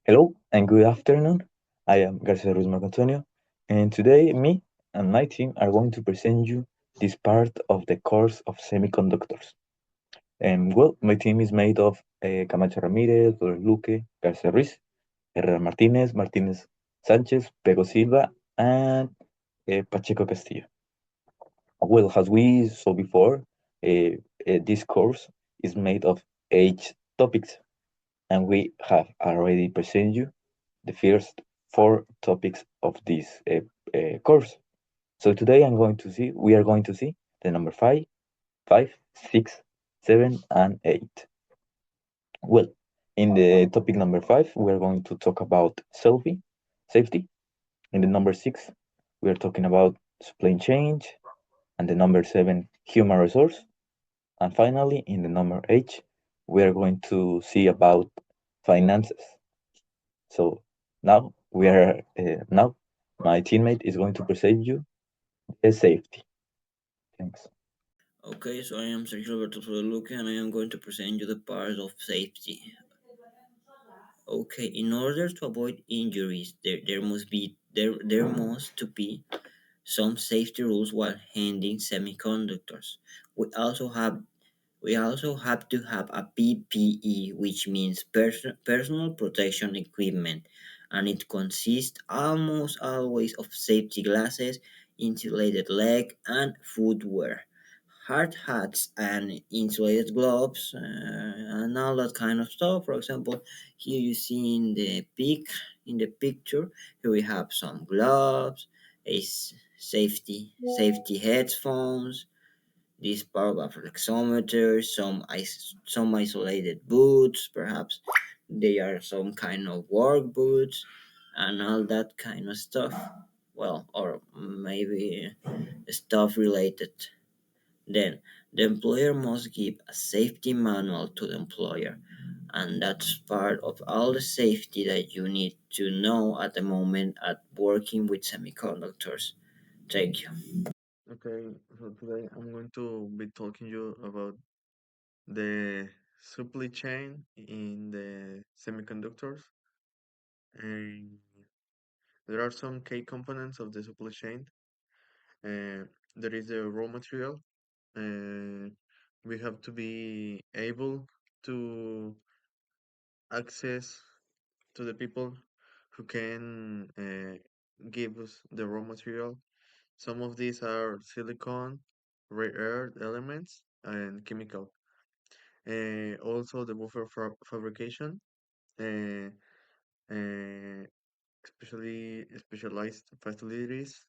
Hello and good afternoon. I am Garcia Ruiz Marcantonio, and today me and my team are going to present you this part of the course of semiconductors. My team is made of Camacho Ramirez, Flores Luque, Garcia Ruiz, Herrera Martinez, Martinez Sanchez, Pego Silva, and Pacheco Castillo. Well, as we saw before, this course is made of 8 topics, and we have already presented you the first 4 topics of this course. So today we are going to see the number 5, 6, 7, and 8. Well, in the topic number 5, we are going to talk about safety. In the number 6, we are talking about supply chain, and the number 7, human resource. And finally, in the number 8, we are going to see about finances. So now my teammate is going to present you the safety. Thanks. Okay, so I am Sergio Alberto Luque and I am going to present you the part of safety. Okay, in order to avoid injuries, there must be some safety rules while handling semiconductors. We also have we also have to have a PPE, which means personal protection equipment, and it consists almost always of safety glasses, insulated leg, and footwear, hard hats, and insulated gloves, and all that kind of stuff. For example, here you see in the picture, here we have some gloves, safety headphones, this power flexometer, some isolated boots, perhaps they are some kind of work boots, and all that kind of stuff. Well, or maybe stuff related. Then the employer must give a safety manual to the employer, and that's part of all the safety that you need to know at the moment at working with semiconductors. Thank you. Okay, so today I'm going to be talking you about the supply chain in the semiconductors. And there are some key components of the supply chain. There is the raw material. And we have to be able to access to the people who can give us the raw material. Some of these are silicon, rare earth elements, and chemical. Also, the buffer fabrication, uh, uh, especially specialized facilities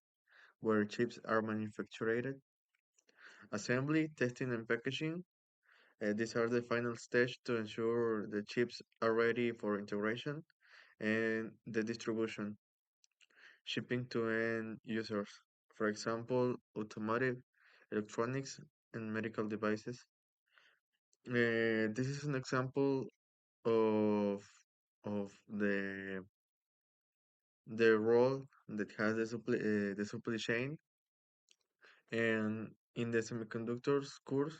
where chips are manufactured. Assembly, testing, and packaging. These are the final stage to ensure the chips are ready for integration and the distribution, shipping to end users. For example, automotive, electronics, and medical devices. This is an example of the role that has the supply chain. And in the semiconductors course,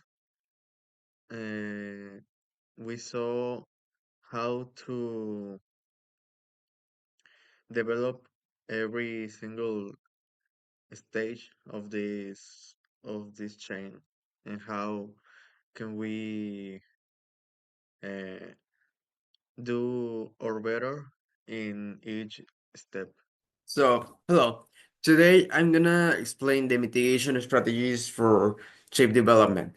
uh, we saw how to develop every single stage of this chain, and how can we uh, do or better in each step. So, hello. Today I'm gonna explain the mitigation strategies for chip development.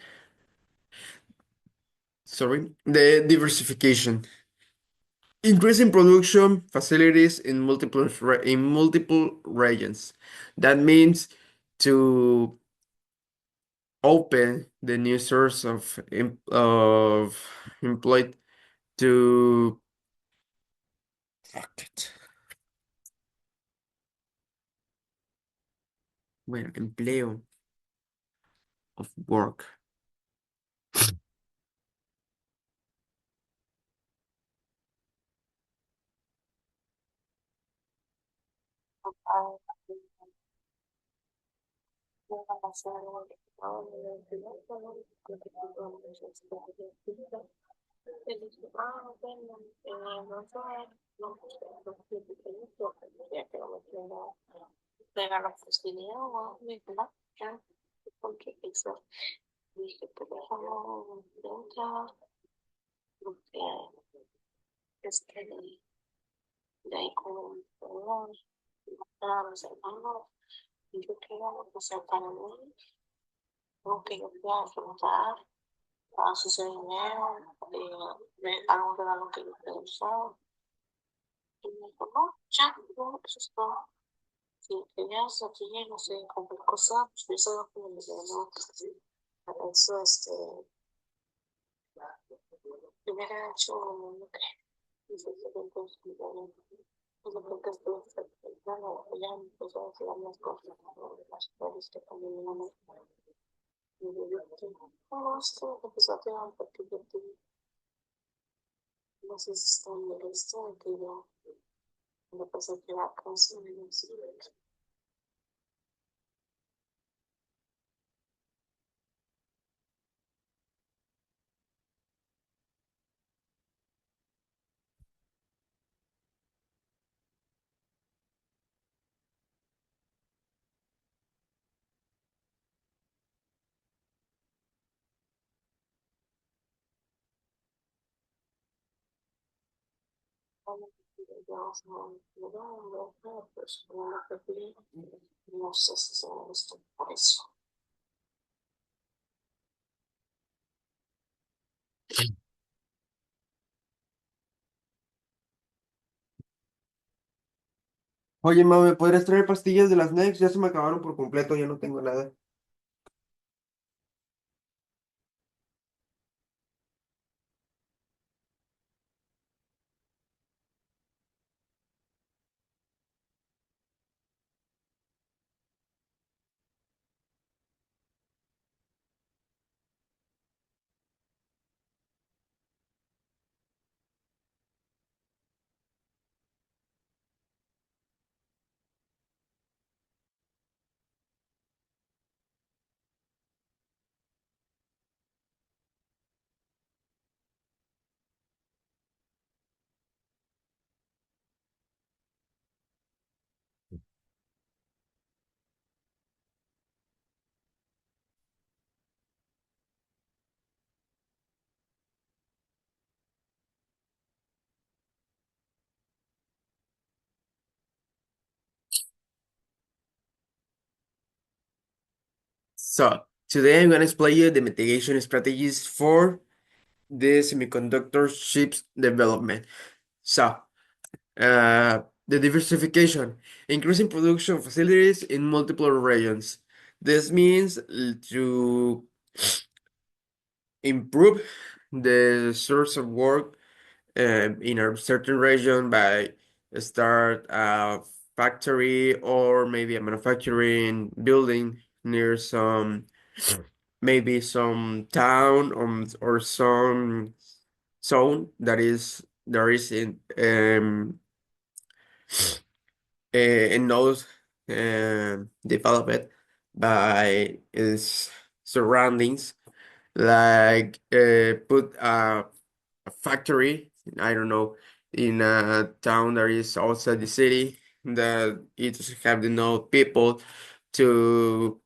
Sorry, the diversification, increasing production facilities in multiple regions. That means to open the new source of employed to fuck it. Bueno, empleo of work. Y dije, bueno, no sé, no sé, ya que no me quiero pegar la posibilidad o ¿verdad? Ya, porque eso, dije, pues déjalo de otra, porque es que de ahí con a los hermanos, y yo quiero, o sea, para mí, lo que yo pueda afrontar a su dinero, algo de lo que yo puedo usar. Y me dijo, no, ya, no, eso es todo. Si querías aquí, no sé, cualquier cosa, pues yo soy como me no, eso, hubiera hecho lo que hice, entonces, y lo que estuve, bueno, ya empezó a hacer las cosas, las cosas que también no me, y yo digo, no, esto empezó a tener porque yo tuve, no sé si está en el esto, que yo, me pasé que la cosa, no sé. No sé si se me gustó por eso. Oye, mamá, ¿me podrías traer pastillas de las Next? Ya se me acabaron por completo, ya no tengo nada. So, today I'm gonna explain you the mitigation strategies for the semiconductor chips development. So, the diversification, increasing production facilities in multiple regions. This means to improve the source of work in a certain region by start a factory or maybe a manufacturing building near some maybe some town or some zone that is there is in those developed by its surroundings like put a factory, I don't know, in a town that is outside the city that it doesn't have enough people to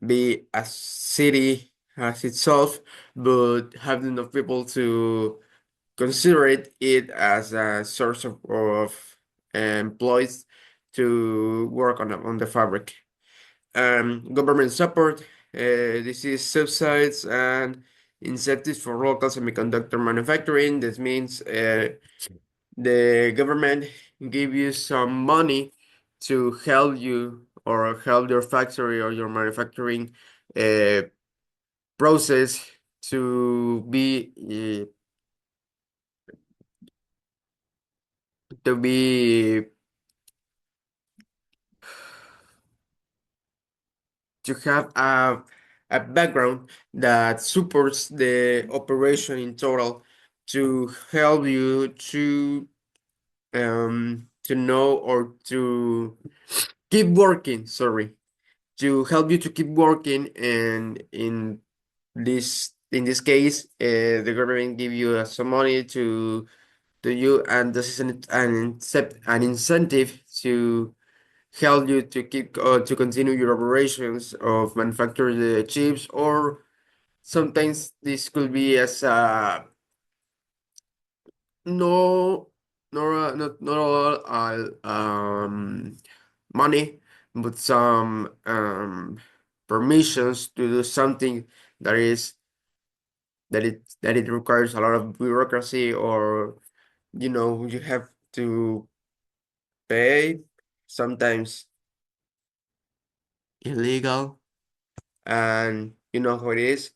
be a city as itself, but have enough people to consider it as a source of employees to work on the fabric. Government support. This is subsidies and incentives for local semiconductor manufacturing. This means the government give you some money to help you or help your factory or your manufacturing uh, process to be to have a background that supports the operation in total to help you to know or to keep working, sorry, to help you to keep working and in this in this case, the government give you some money to you, and this is an incentive to help you to keep to continue your operations of manufacture the chips, or sometimes this could be as no, not all money, but some permissions to do something that is that it requires a lot of bureaucracy, or you have to pay, sometimes illegal, and you know how it is.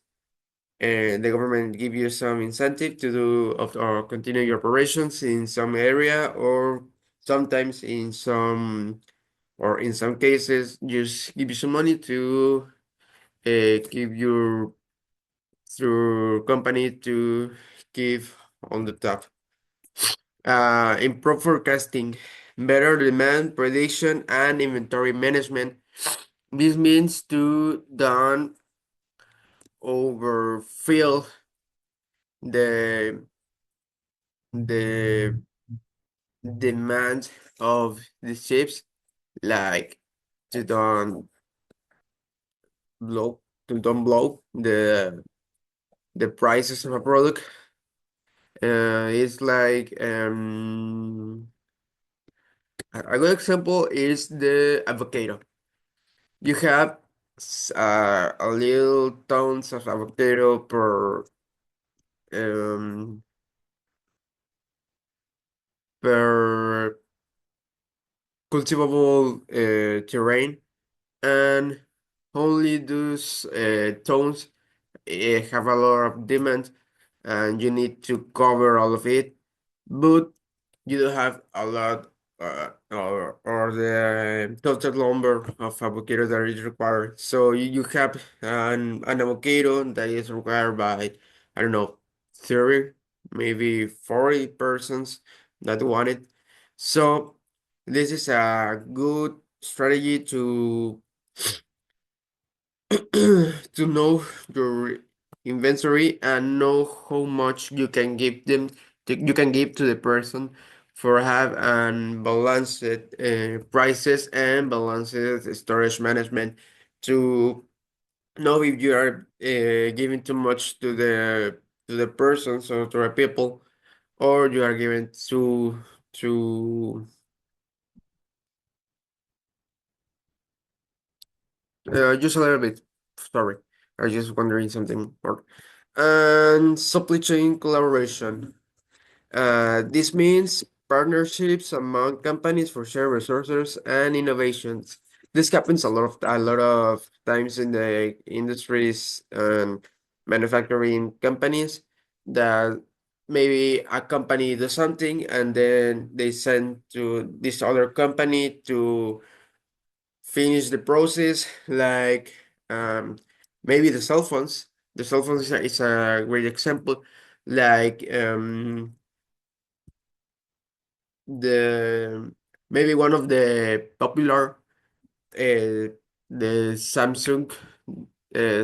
And the government give you some incentive to do or continue your operations in some area, or sometimes in some cases just give you some money to keep your company to keep on the top. Improve forecasting, better demand prediction, and inventory management. This means to don't overfill the the demand of the chips, like to don't blow blow the prices of a product. It's like a good example is the avocado. You have a little tons of avocado um, per cultivable terrain, and only those tons have a lot of demand, and you need to cover all of it, but you don't have a lot, or the total number of avocado that is required. So you have an avocado that is required by, I don't know, 30, maybe 40 persons that want it. So this is a good strategy to to know your inventory and know how much you can give you can give to the person, for have and balanced prices and balanced storage management, to know if you are giving too much to the persons or to the people, or you are giving to just a little bit. Sorry, I was just wondering something more. And supply chain collaboration. This means partnerships among companies for shared resources and innovations. This happens a lot of times in the industries and manufacturing companies, that maybe a company does something and then they send to this other company to finish the process, like maybe the cell phones. The cell phones is a great example, like the maybe one of the popular the Samsung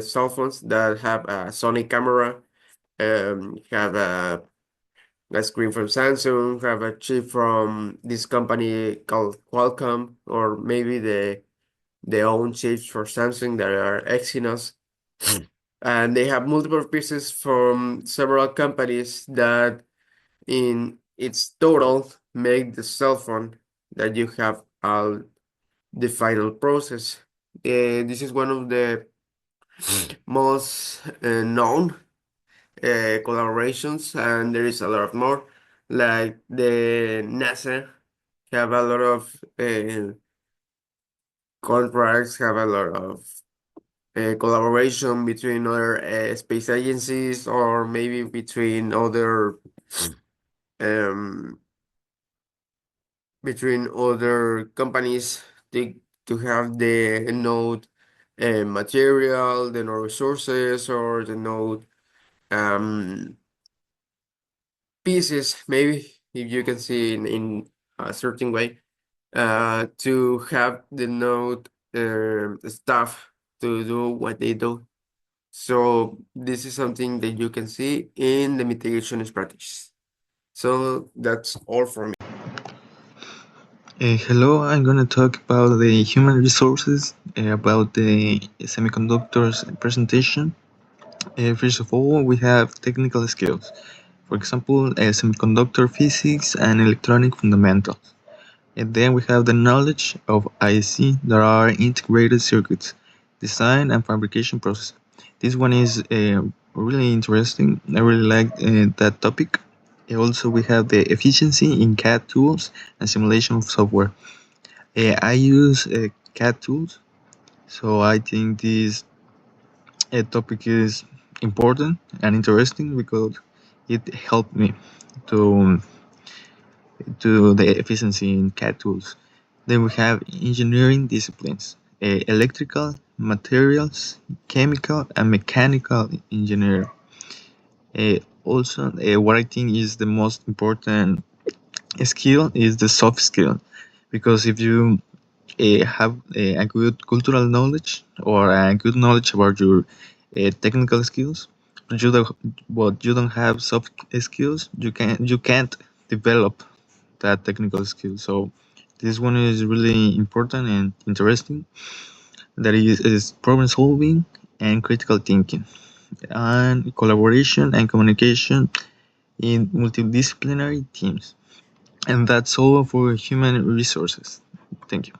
cell phones that have a Sony camera, have a screen from Samsung, have a chip from this company called Qualcomm, or maybe the own chips for Samsung that are Exynos. And they have multiple pieces from several companies that in its total make the cell phone that you have all the final process. This is one of the most known collaborations, and there is a lot of more. Like the NASA have a lot of contracts, have a lot of collaboration between other space agencies, or maybe um, between other companies to have the node material, the node resources, or the node um, pieces, maybe, if you can see in a certain way, to have the node staff to do what they do. So this is something that you can see in the mitigation strategies. So that's all for me. Hello, I'm gonna talk about the human resources, about the semiconductors presentation. First of all, we have technical skills. For example, semiconductor physics and electronic fundamentals. And then we have the knowledge of IC, that are integrated circuits, design and fabrication process. This one is really interesting. I really like that topic. Also, we have the efficiency in CAD tools and simulation of software. I use CAD tools, so I think this topic is important and interesting because it helped me to the efficiency in CAD tools. Then we have engineering disciplines, electrical, materials, chemical, and mechanical engineering. Also, what I think is the most important skill is the soft skill, because if you have a good cultural knowledge or a good knowledge about your technical skills, but you don't have soft skills, you can't develop that technical skill. So this one is really important and interesting. That is problem solving and critical thinking and collaboration and communication in multidisciplinary teams. And that's all for human resources. Thank you.